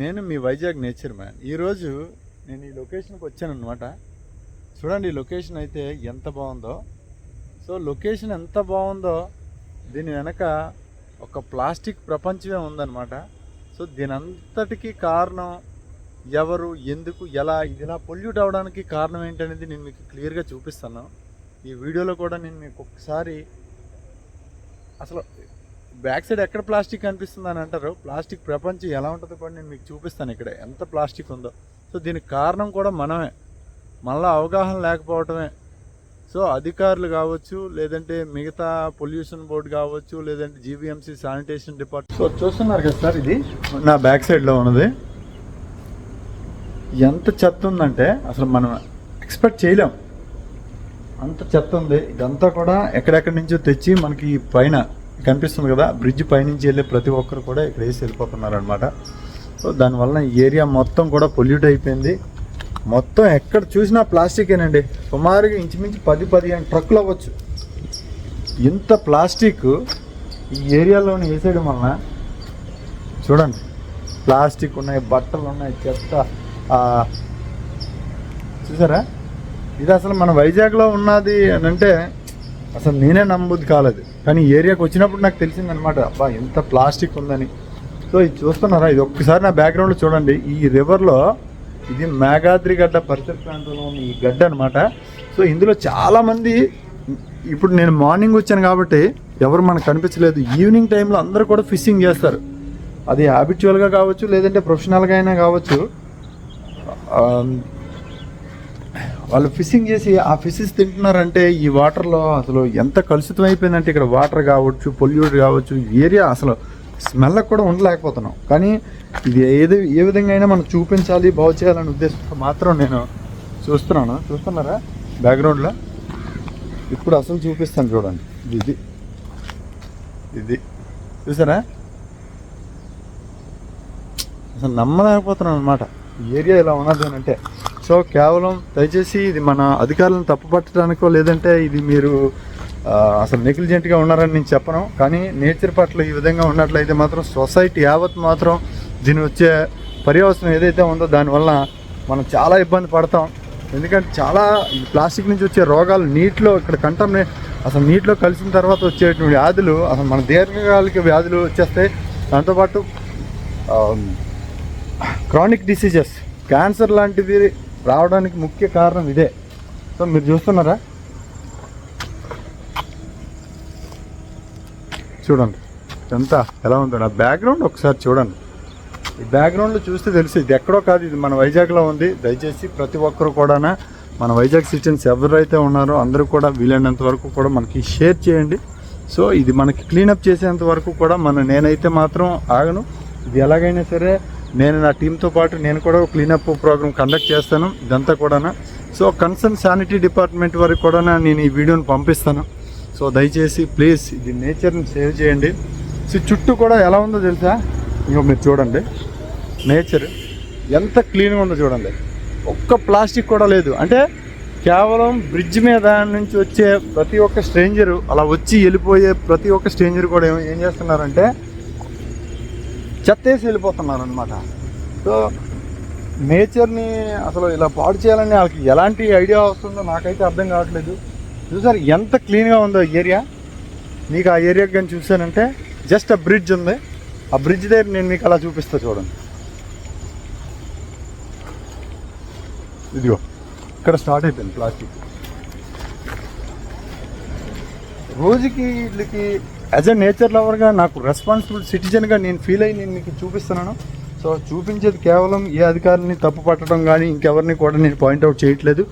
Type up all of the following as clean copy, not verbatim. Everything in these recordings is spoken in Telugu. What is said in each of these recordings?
నేను మీ వైజాగ్ నేచర్ మ్యాన్. ఈరోజు నేను ఈ లొకేషన్కి వచ్చాను అనమాట. చూడండి ఈ లొకేషన్ అయితే ఎంత బాగుందో. సో లొకేషన్ ఎంత బాగుందో దీని వెనక ఒక ప్లాస్టిక్ ప్రపంచమే ఉందన్నమాట. సో దీని అంతటికీ కారణం ఎవరు, ఎందుకు, ఎలా, ఇది ఇలా పొల్యూట్ అవ్వడానికి కారణం ఏంటనేది నేను మీకు క్లియర్గా చూపిస్తాను. ఈ వీడియోలో కూడా నేను మీకు ఒకసారి అసలు బ్యాక్ సైడ్ ఎక్కడ ప్లాస్టిక్ కనిపిస్తుంది అని అంటారు. ప్లాస్టిక్ ప్రపంచం ఎలా ఉంటుందో కూడా నేను మీకు చూపిస్తాను. ఇక్కడ ఎంత ప్లాస్టిక్ ఉందో. సో దీనికి కారణం కూడా మనమే, మళ్ళీ అవగాహన లేకపోవటమే. సో అధికారులు కావచ్చు, లేదంటే మిగతా పొల్యూషన్ బోర్డు కావచ్చు, లేదంటే జీవీఎంసీ శానిటేషన్ డిపార్ట్మెంట్. సో చూస్తున్నారు కదా సార్, ఇది నా బ్యాక్ సైడ్లో ఉన్నది. ఎంత చెత్త ఉందంటే అసలు మనం ఎక్స్పెక్ట్ చేయలేం, అంత చెత్త ఉంది. ఇదంతా కూడా ఎక్కడెక్కడి నుంచో తెచ్చి మనకి పైన కనిపిస్తుంది కదా, బ్రిడ్జ్ పైనుంచి వెళ్ళే ప్రతి ఒక్కరు కూడా ఇక్కడ వేసి వెళ్ళిపోతున్నారు అనమాట. సో దానివల్ల ఈ ఏరియా మొత్తం కూడా పొల్యూట్ అయిపోయింది. మొత్తం ఎక్కడ చూసినా ప్లాస్టికేనండి. సుమారుగా ఇంచుమించు 10-15 ట్రక్కులు అవ్వచ్చు. ఇంత ప్లాస్టిక్ ఈ ఏరియాలోని వేసేయడం వలన చూడండి, ప్లాస్టిక్ ఉన్నాయి, బట్టలు ఉన్నాయి, చెత్త. చూసారా, ఇది అసలు మన వైజాగ్లో ఉన్నది అని అంటే అసలు నేనే నమ్మబుద్ధి కాలేదు. కానీ ఈ ఏరియాకి వచ్చినప్పుడు నాకు తెలిసిందనమాట, అబ్బా ఎంత ప్లాస్టిక్ ఉందని. సో ఇది చూస్తున్నారా, ఇది ఒక్కసారి నా బ్యాక్గ్రౌండ్లో చూడండి. ఈ రివర్లో ఇది మేఘాద్రి గడ్డ పరిసర ప్రాంతంలో ఉన్న ఈ గడ్డ అనమాట. సో ఇందులో చాలామంది, ఇప్పుడు నేను మార్నింగ్ వచ్చాను కాబట్టి ఎవరు మనకు కనిపించలేదు. ఈవినింగ్ టైంలో అందరూ కూడా ఫిషింగ్ చేస్తారు. అది హ్యాబిచువల్గా కావచ్చు, లేదంటే ప్రొఫెషనల్గా అయినా కావచ్చు. వాళ్ళు ఫిషింగ్ చేసి ఆ ఫిషెస్ తింటున్నారంటే ఈ వాటర్లో అసలు ఎంత కలుషితం అయిపోయిందంటే, ఇక్కడ వాటర్ కావచ్చు, పొల్యూట్ కావచ్చు, ఏరియా అసలు స్మెల్కి కూడా ఉండలేకపోతున్నాం. కానీ ఇది ఏ విధంగా అయినా మనం చూపించాలి, బాగు చేయాలనే ఉద్దేశంతో మాత్రం నేను చూస్తున్నారా బ్యాక్గ్రౌండ్లో. ఇప్పుడు అసలు చూపిస్తాను చూడండి. ఇది చూసారా, అసలు నమ్మలేకపోతున్నాను అనమాట ఈ ఏరియా ఇలా ఉన్నది అని అంటే. సో కేవలం దయచేసి ఇది మన అధికారులను తప్పుపట్టడానికో, లేదంటే ఇది మీరు అసలు నెగ్లిజెంట్గా ఉన్నారని నేను చెప్పను. కానీ నేచర్ పట్ల ఈ విధంగా ఉన్నట్లయితే మాత్రం సొసైటీ యావత్ మాత్రం దీని వచ్చే పర్యవసనం ఏదైతే ఉందో దానివల్ల మనం చాలా ఇబ్బంది పడతాం. ఎందుకంటే చాలా ఈ ప్లాస్టిక్ నుంచి వచ్చే రోగాలు నీటిలో ఇక్కడ అసలు నీటిలో కలిసిన తర్వాత వచ్చేటువంటి వ్యాధులు, అసలు మన దీర్ఘకాలిక వ్యాధులు వచ్చేస్తాయి. దాంతోపాటు క్రానిక్ డిసీజెస్, క్యాన్సర్ లాంటివి రావడానికి ముఖ్య కారణం ఇదే. సో మీరు చూస్తున్నారా, చూడండి ఎంత ఎలా ఉందో. నా బ్యాక్గ్రౌండ్ ఒకసారి చూడండి. ఈ బ్యాక్గ్రౌండ్లో చూస్తే తెలుసు ఇది ఎక్కడో కాదు, ఇది మన వైజాగ్లో ఉంది. దయచేసి ప్రతి ఒక్కరు కూడా మన వైజాగ్ సిటిజన్స్ ఎవరైతే ఉన్నారో అందరూ కూడా వీలైనంత వరకు కూడా మనకి షేర్ చేయండి. సో ఇది మనకి క్లీనప్ చేసేంత వరకు కూడా నేనైతే మాత్రం ఆగను. ఇది ఎలాగైనా సరే నేను నా టీంతో పాటు నేను కూడా క్లీనప్ ప్రోగ్రామ్ కండక్ట్ చేస్తాను ఇదంతా కూడా. సో కన్సర్న్ శానిటరీ డిపార్ట్మెంట్ వరకు కూడా నేను ఈ వీడియోని పంపిస్తాను. సో దయచేసి ప్లీజ్ ఇది నేచర్ని సేవ్ చేయండి. సో చుట్టూ కూడా ఎలా ఉందో తెలుసా, ఇంకో మీరు చూడండి, నేచర్ ఎంత క్లీన్గా ఉందో చూడండి. ఒక్క ప్లాస్టిక్ కూడా లేదు. అంటే కేవలం బ్రిడ్జ్ మీద నుంచి వచ్చే ప్రతి ఒక్క స్ట్రేంజరు, అలా వచ్చి వెళ్ళిపోయే ప్రతి ఒక్క స్ట్రేంజర్ కూడా ఏం చేస్తున్నారంటే చెత్తేసి వెళ్ళిపోతున్నారు అనమాట. సో నేచర్ని అసలు ఇలా పాడు చేయాలని వాళ్ళకి ఎలాంటి ఐడియా వస్తుందో నాకైతే అర్థం కావట్లేదు. చూసారు ఎంత క్లీన్గా ఉందో ఏరియా. మీకు ఆ ఏరియాకి కానీ చూసానంటే జస్ట్ ఆ బ్రిడ్జ్ ఉంది, ఆ బ్రిడ్జ్ దగ్గర నేను మీకు అలా చూపిస్తా చూడండి. ఇదిగో ఇక్కడ స్టార్ట్ అయిపోయింది ప్లాస్టిక్. రోజుకి వీళ్ళకి యాజ్ ఎ నేచర్ లవర్గా నాకు రెస్పాన్సిబుల్ సిటిజన్గా నేను ఫీల్ అయ్యి నేను మీకు చూపిస్తున్నాను. సో చూపించేది కేవలం ఏ అధికారులని తప్పు పట్టడం కానీ ఇంకెవరిని కూడా నేను పాయింట్అవుట్ చేయట్లేదు.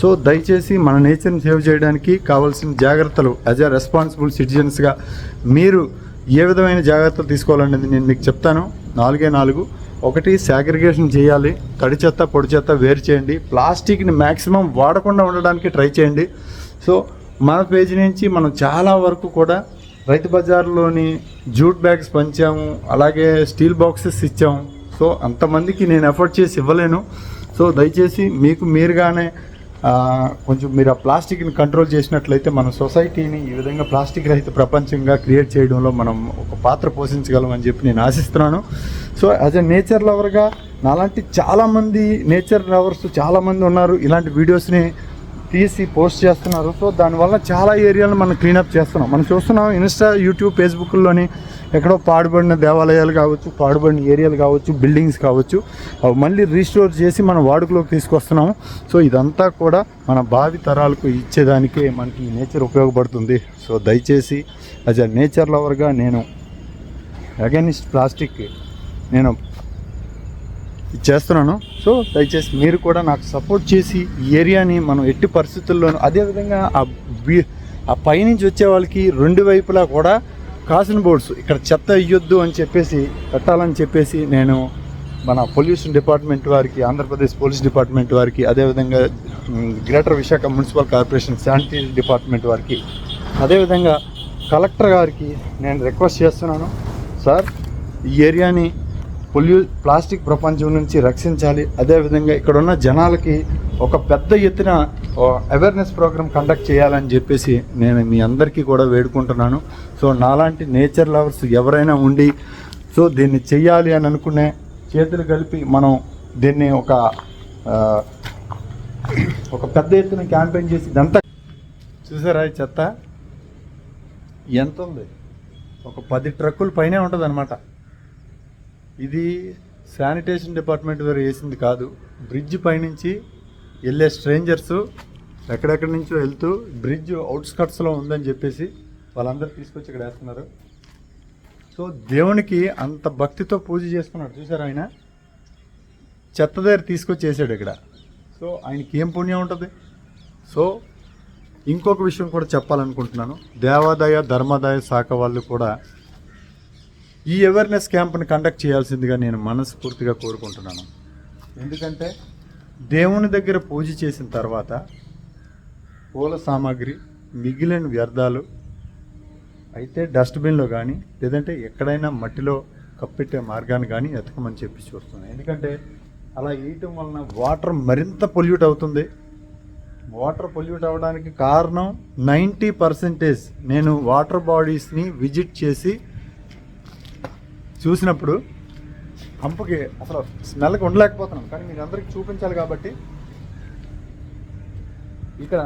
సో దయచేసి మన నేచర్ని సేవ్ చేయడానికి కావాల్సిన జాగ్రత్తలు యాజ్ ఎ రెస్పాన్సిబుల్ సిటిజన్స్గా మీరు ఏ విధమైన జాగ్రత్తలు తీసుకోవాలనేది నేను మీకు చెప్తాను. 4 ఒకటి, సాగ్రిగేషన్ చేయాలి. తడి చెత్త, పొడి చెత్త వేరు చేయండి. ప్లాస్టిక్ని మ్యాక్సిమం వాడకుండా ఉండడానికి ట్రై చేయండి. సో మన పేజీ నుంచి మనం చాలా వరకు కూడా రైతు బజార్లోని జూట్ బ్యాగ్స్ పంచాము, అలాగే స్టీల్ బాక్సెస్ ఇచ్చాము. సో అంతమందికి నేను ఎఫర్ట్ చేసి ఇవ్వలేను. సో దయచేసి మీకు మీరుగానే కొంచెం మీరు ఆ ప్లాస్టిక్ని కంట్రోల్ చేసినట్లయితే మన సొసైటీని ఈ విధంగా ప్లాస్టిక్ రహిత ప్రపంచంగా క్రియేట్ చేయడంలో మనం ఒక పాత్ర పోషించగలం అని చెప్పి నేను ఆశిస్తున్నాను. సో యాజ్ ఎ నేచర్ లవర్గా నాలాంటి చాలామంది నేచర్ లవర్స్ చాలామంది ఉన్నారు, ఇలాంటి వీడియోస్ని తీసి పోస్ట్ చేస్తున్నారు. సో దానివల్ల చాలా ఏరియాలను మనం క్లీనప్ చేస్తున్నాం. మనం చూస్తున్నాం ఇన్స్టా, యూట్యూబ్, ఫేస్బుక్లోని ఎక్కడో పాడుబడిన దేవాలయాలు కావచ్చు, పాడుబడిన ఏరియాలు కావచ్చు, బిల్డింగ్స్ కావచ్చు, అవి మళ్ళీ రీస్టోర్ చేసి మన వాడుకలోకి తీసుకొస్తున్నాం. సో ఇదంతా కూడా మన భావి తరాలకు ఇచ్చేదానికే మనకి ఈ నేచర్ ఉపయోగపడుతుంది. సో దయచేసి యాజ్ అ నేచర్ లవర్గా నేను అగైనిస్ట్ ప్లాస్టిక్ నేను చేస్తున్నాను. సో దయచేసి మీరు కూడా నాకు సపోర్ట్ చేసి ఈ ఏరియాని మనం ఎట్టి పరిస్థితుల్లోనూ, అదేవిధంగా ఆ పైనుంచి వచ్చే వాళ్ళకి రెండు వైపులా కూడా కాసిన బోర్డ్స్ ఇక్కడ చెత్త ఇయ్యొద్దు అని చెప్పేసి పెట్టాలని చెప్పేసి నేను మన పొల్యూషన్ డిపార్ట్మెంట్ వారికి, ఆంధ్రప్రదేశ్ పోలీస్ డిపార్ట్మెంట్ వారికి, అదేవిధంగా greater Visakha municipal corporation sanitary department వారికి, అదేవిధంగా కలెక్టర్ గారికి నేను రిక్వెస్ట్ చేస్తున్నాను. సార్, ఈ ఏరియాని ప్లాస్టిక్ ప్రపంచం నుంచి రక్షించాలి. అదేవిధంగా ఇక్కడ ఉన్న జనాలకి ఒక పెద్ద ఎత్తున అవేర్నెస్ ప్రోగ్రామ్ కండక్ట్ చేయాలని చెప్పేసి నేను మీ అందరికీ కూడా వేడుకుంటున్నాను. సో నాలాంటి నేచర్ లవర్స్ ఎవరైనా ఉండి సో దీన్ని చెయ్యాలి అని అనుకునే చేతులు కలిపి మనం దీన్ని ఒక పెద్ద ఎత్తున క్యాంపెయిన్ చేసి ఇదంతా చూసారా, ఈ చెత్త ఎంత ఉంది, ఒక 10 ట్రక్కుల పైనే ఉంటుంది అనమాట. ఇది శానిటేషన్ డిపార్ట్మెంట్ వారు వేసింది కాదు, బ్రిడ్జ్ పైనుంచి వెళ్ళే స్ట్రేంజర్స్ ఎక్కడెక్కడి నుంచో వెళ్తూ బ్రిడ్జ్ అవుట్స్కట్స్లో ఉందని చెప్పేసి వాళ్ళందరూ తీసుకొచ్చి ఇక్కడ వేస్తున్నారు. సో దేవునికి అంత భక్తితో పూజ చేసుకున్నాడు చూసారు, ఆయన చెత్త దగ్గర తీసుకొచ్చి వేసాడు ఇక్కడ. సో ఆయనకి ఏం పుణ్యం ఉంటుంది. సో ఇంకొక విషయం కూడా చెప్పాలనుకుంటున్నాను, దేవాదాయ ధర్మాదాయ శాఖ వాళ్ళు కూడా ఈ అవేర్నెస్ క్యాంప్ని కండక్ట్ చేయాల్సిందిగా నేను మనస్ఫూర్తిగా కోరుకుంటున్నాను. ఎందుకంటే దేవుని దగ్గర పూజ చేసిన తర్వాత పూల సామాగ్రి, మిగిలిన వ్యర్థాలు అయితే డస్ట్బిన్లో కానీ లేదంటే ఎక్కడైనా మట్టిలో కప్పెట్టే మార్గాన్ని కానీ ఎతకమని చెప్పి చూస్తున్నాను. ఎందుకంటే అలా వేయటం వలన వాటర్ మరింత పొల్యూట్ అవుతుంది. వాటర్ పొల్యూట్ అవ్వడానికి కారణం 90% నేను వాటర్ బాడీస్ని విజిట్ చేసి చూసినప్పుడు పంపుకి అసలు స్మెల్కి ఉండలేకపోతున్నాం. కానీ మీరు అందరికీ చూపించాలి కాబట్టి ఇక్కడ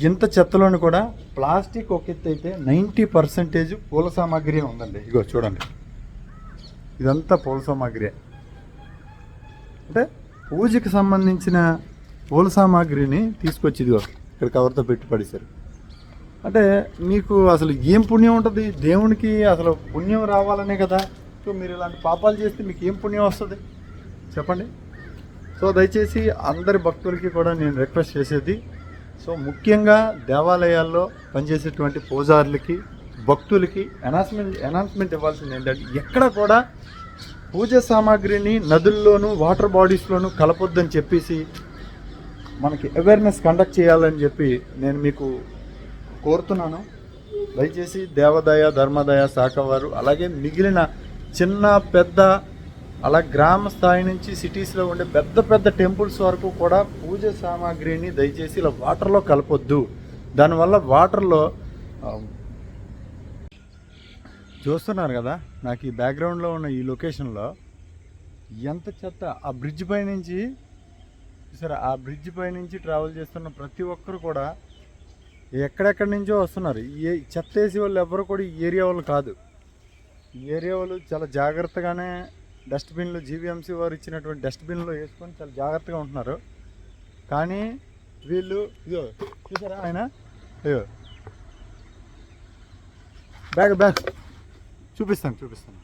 ఇంత చెత్తలోని కూడా ప్లాస్టిక్ ఒక ఎత్తు అయితే 90% పూల సామాగ్రి ఉందండి. ఇగో చూడండి, ఇదంతా పూల సామాగ్రి. అంటే పూజకి సంబంధించిన పూల సామాగ్రిని తీసుకొచ్చి ఇదిగో ఇక్కడ కవర్తో పెట్టి పడేశారు. అంటే మీకు అసలు ఏం పుణ్యం ఉంటుంది, దేవునికి అసలు పుణ్యం రావాలనే కదా. సో మీరు ఇలాంటి పాపాలు చేస్తే మీకు ఏం పుణ్యం వస్తుంది చెప్పండి. సో దయచేసి అందరి భక్తులకి కూడా నేను రిక్వెస్ట్ చేసేది, సో ముఖ్యంగా దేవాలయాల్లో పనిచేసేటువంటి పూజారులకి, భక్తులకి అనౌన్స్మెంట్ ఇవ్వాల్సింది ఏంటంటే ఎక్కడ కూడా పూజ సామాగ్రిని నదుల్లోనూ వాటర్ బాడీస్లోనూ కలపొద్దని చెప్పేసి మనకి అవేర్నెస్ కండక్ట్ చేయాలని చెప్పి నేను మీకు కోరుతున్నాను. దయచేసి దేవాదాయ ధర్మాదాయ శాఖ వారు, అలాగే మిగిలిన చిన్న పెద్ద అలా గ్రామ స్థాయి నుంచి సిటీస్లో ఉండే పెద్ద పెద్ద టెంపుల్స్ వరకు కూడా పూజ సామాగ్రిని దయచేసి ఇలా వాటర్లో కలపొద్దు. దానివల్ల వాటర్లో చూస్తున్నారు కదా నాకు ఈ బ్యాక్గ్రౌండ్లో ఉన్న ఈ లొకేషన్లో ఎంత చెత్త. ఆ బ్రిడ్జ్ పై నుంచి సరే, ఆ బ్రిడ్జ్ పై నుంచి ట్రావెల్ చేస్తున్న ప్రతి ఒక్కరు కూడా ఎక్కడెక్కడి నుంచో వస్తున్నారు. ఈ చెత్త వేసే వాళ్ళు ఎవరు కూడా ఈ ఏరియా వాళ్ళు కాదు. ఈ ఏరియా వాళ్ళు చాలా జాగ్రత్తగానే డస్ట్బిన్లు, జీవీఎంసీ వారు ఇచ్చినటువంటి డస్ట్బిన్లో వేసుకొని చాలా జాగ్రత్తగా ఉంటున్నారు. కానీ వీళ్ళు ఇదో చూసారా, ఆయన అయ్యో బ్యాగ్ చూపిస్తాను.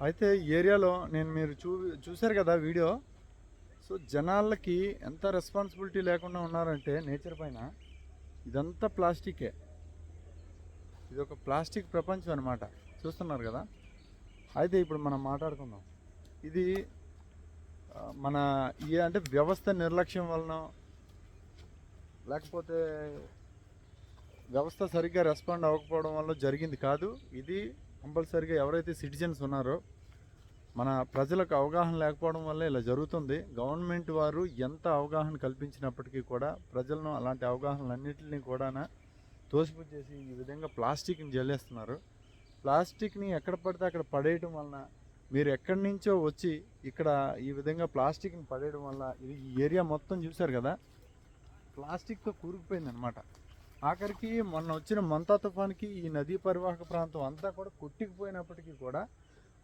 అయితే ఈ ఏరియాలో నేను మీరు చూశారు కదా వీడియో. సో జనాలకి ఎంత రెస్పాన్సిబిలిటీ లేకుండా ఉన్నారంటే నేచర్ పైన. ఇదంతా ప్లాస్టికే, ఇది ఒక ప్లాస్టిక్ ప్రపంచం అనమాట. చూస్తున్నారు కదా. అయితే ఇప్పుడు మనం మాట్లాడుకుందాం. ఇది మన అంటే వ్యవస్థ నిర్లక్ష్యం వలన, లేకపోతే వ్యవస్థ సరిగ్గా రెస్పాండ్ అవ్వకపోవడం వల్ల జరిగింది కాదు. ఇది కంపల్సరీగా ఎవరైతే సిటిజన్స్ ఉన్నారో మన ప్రజలకు అవగాహన లేకపోవడం వల్ల ఇలా జరుగుతుంది. గవర్నమెంట్ వారు ఎంత అవగాహన కల్పించినప్పటికీ కూడా ప్రజలను అలాంటి అవగాహనలన్నింటినీ కూడా తోసిపుచ్చి చేసి ఈ విధంగా ప్లాస్టిక్ని జల్లేస్తున్నారు. ప్లాస్టిక్ని ఎక్కడ పడితే అక్కడ పడేయటం వలన, మీరు ఎక్కడి నుంచో వచ్చి ఇక్కడ ఈ విధంగా ప్లాస్టిక్ని పడేయడం వల్ల ఇది ఈ ఏరియా మొత్తం చూశారు కదా ప్లాస్టిక్తో కూరుకుపోయింది అనమాట. ఆఖరికి మొన్న వచ్చిన మంతా తుఫాన్కి ఈ నదీ పరివాహక ప్రాంతం అంతా కూడా కొట్టుకుపోయినప్పటికీ కూడా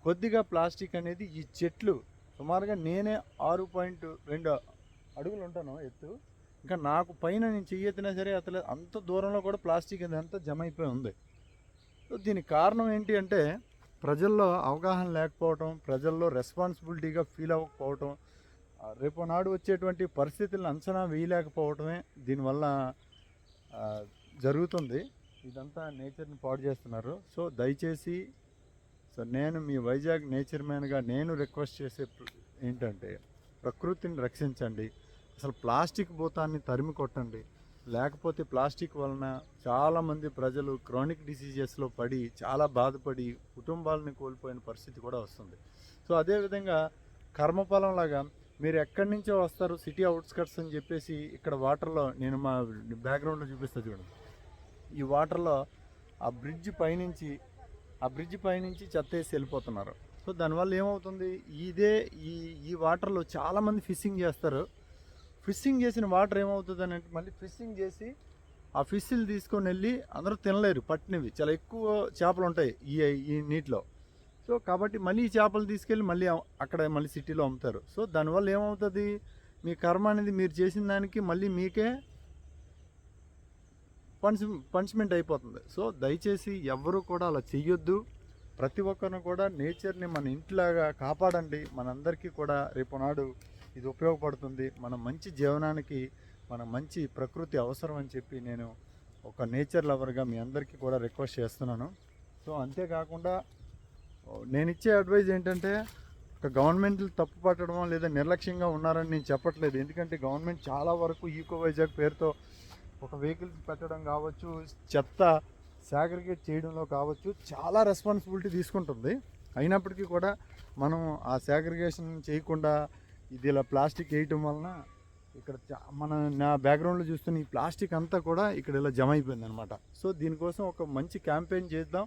కొద్దిగా ప్లాస్టిక్ అనేది ఈ చెట్లు సుమారుగా నేనే 6.2 అడుగులు ఉంటాను ఎత్తు, ఇంకా నాకు పైన నేను చెయ్యెత్తినా సరే అసలు అంత దూరంలో కూడా ప్లాస్టిక్ అంతా జమ అయిపోయి ఉంది. సో దీనికి కారణం ఏంటి అంటే ప్రజల్లో అవగాహన లేకపోవటం, ప్రజల్లో రెస్పాన్సిబిలిటీగా ఫీల్ అవ్వకపోవటం, రేపు నాడు వచ్చేటువంటి పరిస్థితులను అంచనా వేయలేకపోవటమే దీనివల్ల జరుగుతుంది. ఇదంతా నేచర్ని పాడు చేస్తున్నారు. సో దయచేసి నేను మీ వైజాగ్ నేచర్ మ్యాన్గా నేను రిక్వెస్ట్ చేసే ఏంటంటే ప్రకృతిని రక్షించండి. అసలు ప్లాస్టిక్ భూతాన్ని తరిమి కొట్టండి. లేకపోతే ప్లాస్టిక్ వలన చాలామంది ప్రజలు క్రానిక్ డిసీజెస్లో పడి చాలా బాధపడి కుటుంబాలని కోల్పోయిన పరిస్థితి కూడా వస్తుంది. సో అదేవిధంగా కర్మఫలం లాగా మీరు ఎక్కడి నుంచో వస్తారు సిటీ అవుట్స్కట్స్ అని చెప్పేసి ఇక్కడ వాటర్లో, నేను మా బ్యాక్గ్రౌండ్లో చూపిస్తా చూడండి, ఈ వాటర్లో ఆ బ్రిడ్జ్ పైనుంచి చెత్త వేసి వెళ్ళిపోతున్నారు. సో దానివల్ల ఏమవుతుంది, ఈ వాటర్లో చాలామంది ఫిషింగ్ చేస్తారు. ఫిషింగ్ చేసిన వాటర్ ఏమవుతుంది అని అంటే మళ్ళీ ఫిషింగ్ చేసి ఆ ఫిష్లు తీసుకొని వెళ్ళి అందరూ తినలేరు, పట్టినవి చాలా ఎక్కువ చేపలు ఉంటాయి ఈ నీటిలో. సో కాబట్టి మళ్ళీ ఈ చేపలు తీసుకెళ్ళి మళ్ళీ అక్కడ మళ్ళీ సిటీలో అమ్ముతారు. సో దానివల్ల ఏమవుతుంది, మీ కర్మ అనేది మీరు చేసిన దానికి మళ్ళీ మీకే పనిష్మెంట్ అయిపోతుంది. సో దయచేసి ఎవ్వరూ కూడా అలా చెయ్యొద్దు. ప్రతి ఒక్కరిని కూడా నేచర్ని మన ఇంటిలాగా కాపాడండి. మనందరికీ కూడా రేపు నాడు ఇది ఉపయోగపడుతుంది. మన మంచి జీవనానికి మన మంచి ప్రకృతి అవసరం అని చెప్పి నేను ఒక నేచర్ లవర్గా మీ అందరికీ కూడా రిక్వెస్ట్ చేస్తున్నాను. సో అంతేకాకుండా నేను ఇచ్చే అడ్వైజ్ ఏంటంటే ఒక గవర్నమెంట్లు తప్పు పట్టడం లేదా నిర్లక్ష్యంగా ఉన్నారని నేను చెప్పట్లేదు. ఎందుకంటే గవర్నమెంట్ చాలా వరకు ఈకో వైజాగ్ పేరుతో ఒక వెహికల్స్ పెట్టడం కావచ్చు, చెత్త సాగ్రిగేట్ చేయడంలో కావచ్చు నా రెస్పాన్సిబిలిటీ తీసుకుంటుంది. అయినప్పటికీ కూడా మనం ఆ సాగ్రిగేషన్ చేయకుండా ఇది ఇలా ప్లాస్టిక్ వేయటం వలన ఇక్కడ నా బ్యాక్గ్రౌండ్లో చూస్తున్న ఈ ప్లాస్టిక్ అంతా కూడా ఇక్కడ ఇలా జమ అయిపోయింది అనమాట. సో దీనికోసం ఒక మంచి క్యాంపెయిన్ చేద్దాం.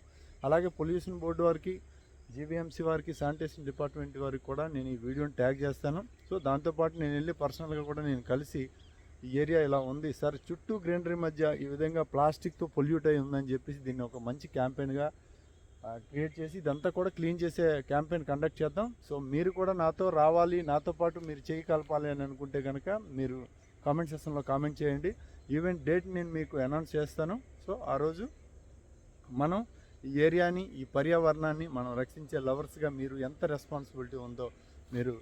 అలాగే పొల్యూషన్ బోర్డు వారికి, జీవీఎంసీ వారికి, శానిటేషన్ డిపార్ట్మెంట్ వారికి కూడా నేను ఈ వీడియోని ట్యాగ్ చేస్తాను. సో దాంతోపాటు నేను వెళ్ళి పర్సనల్గా కూడా నేను కలిసి ఈ ఏరియా ఇలా ఉంది సార్, చుట్టూ గ్రీనరీ మధ్య ఈ విధంగా ప్లాస్టిక్తో పొల్యూట్ అయి ఉందని చెప్పేసి దీన్ని ఒక మంచి క్యాంపెయిన్గా క్రియేట్ చేసి ఇదంతా కూడా క్లీన్ చేసే క్యాంపెయిన్ కండక్ట్ చేద్దాం. సో మీరు కూడా నాతో రావాలి, నాతో పాటు మీరు చేయి కలపాలి అని అనుకుంటే కనుక మీరు కామెంట్ సెక్షన్లో కామెంట్ చేయండి. ఈవెంట్ డేట్ నేను మీకు అనౌన్స్ చేస్తాను. సో ఆ రోజు మనం ఈ ఏరియాని, ఈ పర్యావరణాన్ని మనం రక్షించే లవర్స్గా మీరు ఎంత రెస్పాన్సిబిలిటీ ఉందో మీరు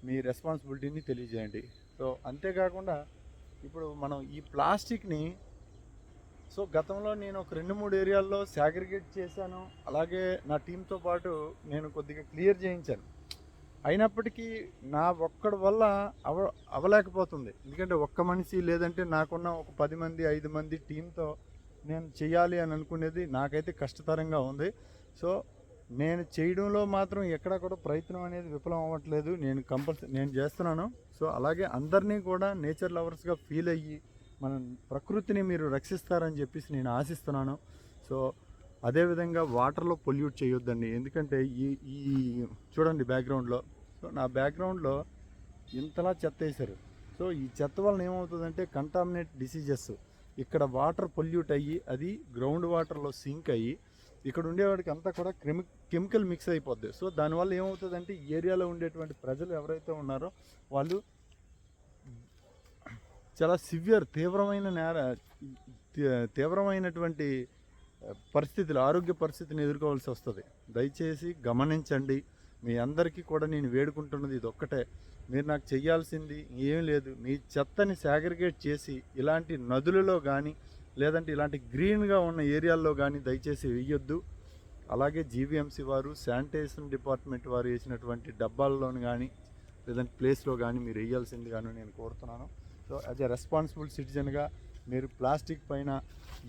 మీ రెస్పాన్సిబిలిటీని తెలియజేయండి. సో అంతేకాకుండా ఇప్పుడు మనం ఈ ప్లాస్టిక్ని గతంలో నేను ఒక 2-3 ఏరియాల్లో సాగ్రిగేట్ చేశాను. అలాగే నా టీంతో పాటు నేను కొద్దిగా క్లియర్ చేయించాను. అయినప్పటికీ నా ఒక్కడి వల్ల అవ్వలేకపోతుంది. ఎందుకంటే ఒక్క మనిషి లేదంటే నాకున్న ఒక 10 మంది 5 మంది టీంతో నేను చేయాలి అని అనుకునేది నాకైతే కష్టతరంగా ఉంది. సో నేను చేయడంలో మాత్రం ఎక్కడా కూడా ప్రయత్నం అనేది విఫలం అవ్వట్లేదు. నేను చేస్తున్నాను. సో అలాగే అందరినీ కూడా నేచర్ లవర్స్గా ఫీల్ అయ్యి మన ప్రకృతిని మీరు రక్షిస్తారని చెప్పేసి నేను ఆశిస్తున్నాను. సో అదేవిధంగా వాటర్లో పొల్యూట్ చేయొద్దండి. ఎందుకంటే ఈ చూడండి బ్యాక్గ్రౌండ్లో, సో నా బ్యాక్గ్రౌండ్లో ఇంతలా చెత్త వేశారు. సో ఈ చెత్త వలన ఏమవుతుందంటే కంటామినేట్ డిసీజెస్ ఇక్కడ వాటర్ పొల్యూట్ అయ్యి అది గ్రౌండ్ వాటర్లో సింక్ అయ్యి ఇక్కడ ఉండేవాడికి అంతా కూడా కెమికల్ మిక్స్ అయిపోద్ది. సో దానివల్ల ఏమవుతుందంటే ఈ ఏరియాలో ఉండేటువంటి ప్రజలు ఎవరైతే ఉన్నారో వాళ్ళు చాలా తీవ్రమైనటువంటి పరిస్థితులు, ఆరోగ్య పరిస్థితిని ఎదుర్కోవాల్సి వస్తుంది. దయచేసి గమనించండి. మీ అందరికీ కూడా నేను వేడుకుంటున్నది ఇది ఒక్కటే. మీరు నాకు చెయ్యాల్సింది ఏం లేదు, మీ చెత్తని సాగ్రిగేట్ చేసి ఇలాంటి నదులలో కానీ లేదంటే ఇలాంటి గ్రీన్గా ఉన్న ఏరియాల్లో కానీ దయచేసి వేయొద్దు. అలాగే జీవీఎంసీ వారు శానిటేషన్ డిపార్ట్మెంట్ వారు వేసినటువంటి డబ్బాల్లోని కానీ లేదంటే ప్లేస్లో కానీ మీరు వేయాల్సింది కానీ నేను కోరుతున్నాను. సో యాజ్ ఎ రెస్పాన్సిబుల్ సిటిజన్గా మీరు ప్లాస్టిక్ పైన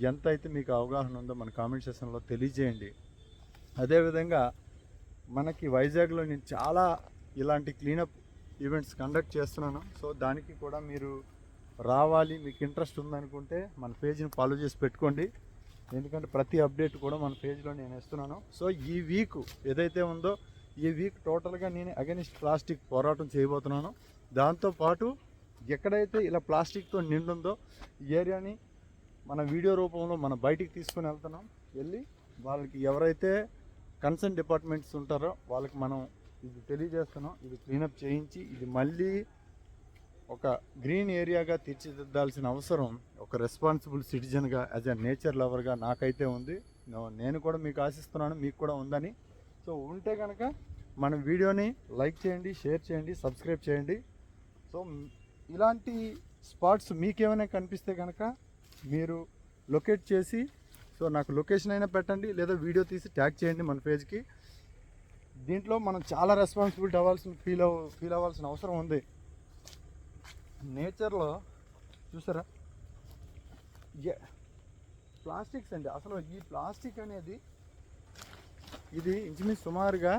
ఎంత అయితే మీకు అవగాహన ఉందో మన కామెంట్ సెక్షన్లో తెలియజేయండి. అదేవిధంగా మనకి వైజాగ్లో నేను చాలా ఇలాంటి క్లీనప్ ఈవెంట్స్ కండక్ట్ చేస్తున్నాను. సో దానికి కూడా మీరు రావాలి, మీకు ఇంట్రెస్ట్ ఉందనుకుంటే మన పేజ్ని ఫాలో చేసి పెట్టుకోండి. ఎందుకంటే ప్రతి అప్డేట్ కూడా మన పేజ్లో నేను ఇస్తున్నాను. సో ఈ వీక్ ఏదైతే ఉందో ఈ వీక్ టోటల్గా నేను అగెనిస్ట్ ప్లాస్టిక్ పోరాటం చేయబోతున్నాను. దాంతోపాటు ఎక్కడైతే ఇలా ప్లాస్టిక్తో నిండుందో ఈ ఏరియాని మన వీడియో రూపంలో మనం బయటికి తీసుకొని వెళ్తున్నాం. వెళ్ళి వాళ్ళకి ఎవరైతే కన్సర్న్ డిపార్ట్మెంట్స్ ఉంటారో వాళ్ళకి మనం ఇది తెలియజేస్తున్నాం. ఇది క్లీనప్ చేయించి ఇది మళ్ళీ ఒక గ్రీన్ ఏరియాగా తీర్చిదిద్దాల్సిన అవసరం ఒక రెస్పాన్సిబుల్ సిటిజన్గా యాజ్ ఎ నేచర్ లవర్గా నాకైతే ఉంది. నేను కూడా మీకు ఆశిస్తున్నాను మీకు కూడా ఉందని. సో ఉంటే కనుక మన వీడియోని లైక్ చేయండి, షేర్ చేయండి, సబ్స్క్రైబ్ చేయండి. సో ఇలాంటి స్పాట్స్ మీకేమైనా కనిపిస్తే కనుక మీరు లొకేట్ చేసి సో నాకు లొకేషన్ అయినా పెట్టండి లేదా వీడియో తీసి ట్యాగ్ చేయండి మన పేజ్కి. దీంట్లో మనం చాలా రెస్పాన్సిబిలిటీ ఫీల్ అవ్వాల్సిన అవసరం ఉంది. నేచర్లో చూసారా ప్లాస్టిక్స్ అండి, అసలు ఈ ప్లాస్టిక్ అనేది ఇది ఇంచుమించు సుమారుగా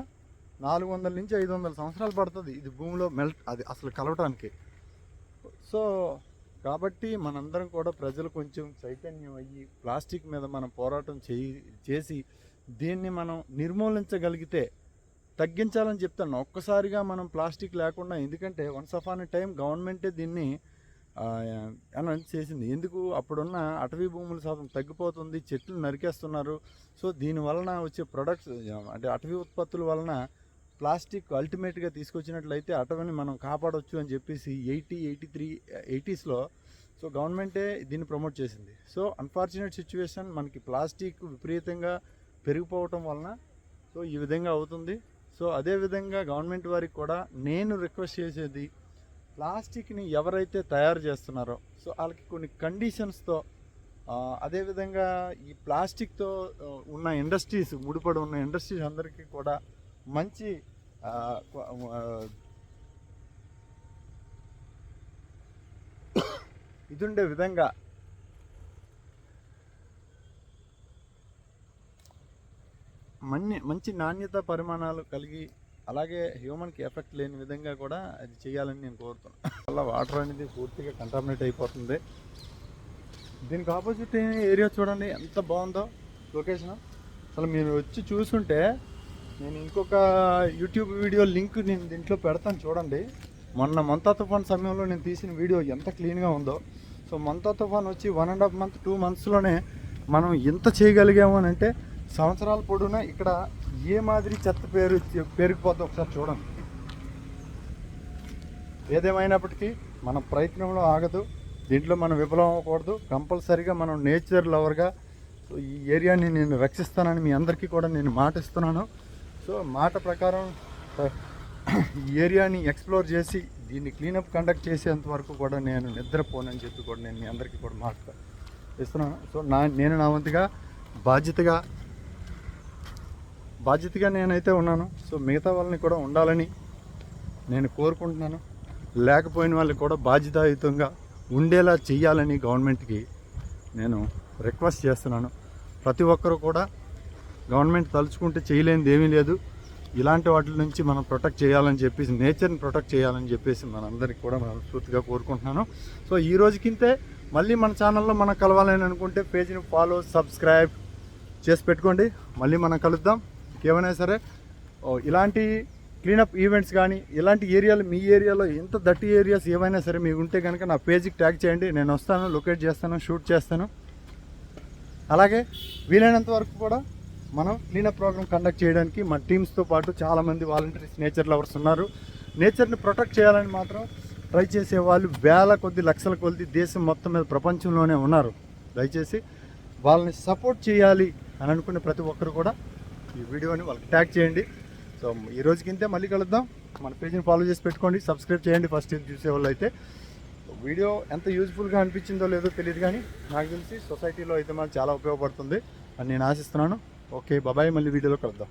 400 నుంచి 500 సంవత్సరాలు పడుతుంది ఇది భూమిలో మెల్ట్ అది అసలు కలవటానికి. సో కాబట్టి మనందరం కూడా ప్రజలు కొంచెం చైతన్యం అయ్యి ప్లాస్టిక్ మీద మనం పోరాటం చేసి దీన్ని మనం నిర్మూలించగలిగితే తగ్గించాలని చెప్తాను. ఒక్కసారిగా మనం ప్లాస్టిక్ లేకుండా, ఎందుకంటే వన్స్ అపాన్ ఎ టైం గవర్నమెంటే దీన్ని అనౌన్స్ చేసింది. ఎందుకు అప్పుడున్న అటవీ భూముల శాతం తగ్గిపోతుంది, చెట్లు నరికేస్తున్నారు. సో దీనివలన వచ్చే ప్రొడక్ట్స్ అంటే అటవీ ఉత్పత్తుల వలన ప్లాస్టిక్ అల్టిమేట్గా తీసుకొచ్చినట్లయితే అటవీని మనం కాపాడవచ్చు అని చెప్పేసి 80s సో గవర్నమెంటే దీన్ని ప్రమోట్ చేసింది. సో అన్ఫార్చునేట్ సిచ్యువేషన్ మనకి ప్లాస్టిక్ విపరీతంగా పెరిగిపోవటం వలన సో ఈ విధంగా అవుతుంది. సో అదేవిధంగా గవర్నమెంట్ వారికి కూడా నేను రిక్వెస్ట్ చేసేది, ప్లాస్టిక్ని ఎవరైతే తయారు చేస్తున్నారో సో వాళ్ళకి కొన్ని కండిషన్స్తో అదేవిధంగా ఈ ప్లాస్టిక్తో ఉన్న ఇండస్ట్రీస్ ముడిపడి ఉన్న ఇండస్ట్రీస్ అందరికీ కూడా మంచి ఇదుండే విధంగా మంచి నాణ్యత పరిమాణాలు కలిగి అలాగే హ్యూమన్కి ఎఫెక్ట్ లేని విధంగా కూడా అది చేయాలని నేను కోరుతున్నాను. అలా వాటర్ అనేది పూర్తిగా కంటామినేట్ అయిపోతుంది. దీనికి ఆపోజిట్ ఏరియా చూడండి ఎంత బాగుందో లొకేషన్. అసలు మీరు వచ్చి చూసుంటే నేను ఇంకొక యూట్యూబ్ వీడియో లింక్ నేను దీంట్లో పెడతాను చూడండి. మొన్న మంతా తుఫాన్ సమయంలో నేను తీసిన వీడియో ఎంత క్లీన్గా ఉందో. సో మంతా తుఫాన్ వచ్చి 1.5 month 2 monthsలోనే మనం ఎంత చేయగలిగాము అని అంటే సంవత్సరాల పొడవునా ఇక్కడ ఏ మాదిరి చెత్త పెరిగిపోతే ఒకసారి చూడండి. ఏదేమైనప్పటికీ మన ప్రయత్నంలో ఆగదు, దీంట్లో మనం విఫలం అవ్వకూడదు. కంపల్సరీగా మనం నేచర్ లవర్గా సో ఈ ఏరియాని నేను రక్షిస్తానని మీ అందరికీ కూడా నేను మాట ఇస్తున్నాను. సో మాట ప్రకారం ఈ ఏరియాని ఎక్స్ప్లోర్ చేసి దీన్ని క్లీనప్ కండక్ట్ చేసేంత వరకు కూడా నేను నిద్రపోనని చెప్పి కూడా నేను మీ అందరికీ కూడా మాట ఇస్తున్నాను. సో నేను నా వంతుగా బాధ్యతగా నేనైతే ఉన్నాను. సో మిగతా వాళ్ళని కూడా ఉండాలని నేను కోరుకుంటున్నాను. లేకపోయిన వాళ్ళకి కూడా బాధ్యతాయుతంగా ఉండేలా చేయాలని గవర్నమెంట్కి నేను రిక్వెస్ట్ చేస్తున్నాను. ప్రతి ఒక్కరు కూడా గవర్నమెంట్ తలుచుకుంటే చేయలేనిది ఏమీ లేదు. ఇలాంటి వాటి నుంచి మనం ప్రొటెక్ట్ చేయాలని చెప్పేసి, నేచర్ని ప్రొటెక్ట్ చేయాలని చెప్పేసి మనందరికీ కూడా మనస్ఫూర్తిగా కోరుకుంటున్నాను. సో ఈ రోజుకింతే. మళ్ళీ మన ఛానల్లో మనం కలవాలని అనుకుంటే పేజ్ని ఫాలో సబ్స్క్రైబ్ చేసి పెట్టుకోండి. మళ్ళీ మనం కలుద్దాం. ఏమైనా సరే ఇలాంటి క్లీనప్ ఈవెంట్స్ కానీ ఇలాంటి ఏరియాలు మీ ఏరియాలో ఎంత దట్టి ఏరియాస్ ఏమైనా సరే మీకు ఉంటే కనుక నా పేజ్కి ట్యాగ్ చేయండి. నేను వస్తాను, లొకేట్ చేస్తాను, షూట్ చేస్తాను. అలాగే వీలైనంత వరకు కూడా మనం క్లీనప్ ప్రోగ్రామ్ కండక్ట్ చేయడానికి మన టీమ్స్తో పాటు చాలామంది వాలంటీర్స్ నేచర్ లవర్స్ ఉన్నారు. నేచర్ని ప్రొటెక్ట్ చేయాలని మాత్రం ట్రై చేసే వాళ్ళు వేల కొద్ది లక్షల కొద్ది దేశం మొత్తం మీద ప్రపంచంలోనే ఉన్నారు. దయచేసి వాళ్ళని సపోర్ట్ చేయాలి అని అనుకునే ప్రతి ఒక్కరు కూడా ఈ వీడియోని వాళ్ళకి ట్యాగ్ చేయండి. సో ఈ రోజుకింతే, మళ్ళీ కలుద్దాం. మన పేజ్ని ఫాలో చేసి పెట్టుకోండి, సబ్స్క్రైబ్ చేయండి ఫస్ట్ ఇది చూసే వాళ్ళు అయితే. వీడియో ఎంత యూజ్ఫుల్గా అనిపించిందో లేదో తెలియదు, కానీ నాకు తెలిసి సొసైటీలో అయితే మనకు చాలా ఉపయోగపడుతుంది అని నేను ఆశిస్తున్నాను. ఓకే, బాబాయ్, మళ్ళీ వీడియోలో కలుద్దాం.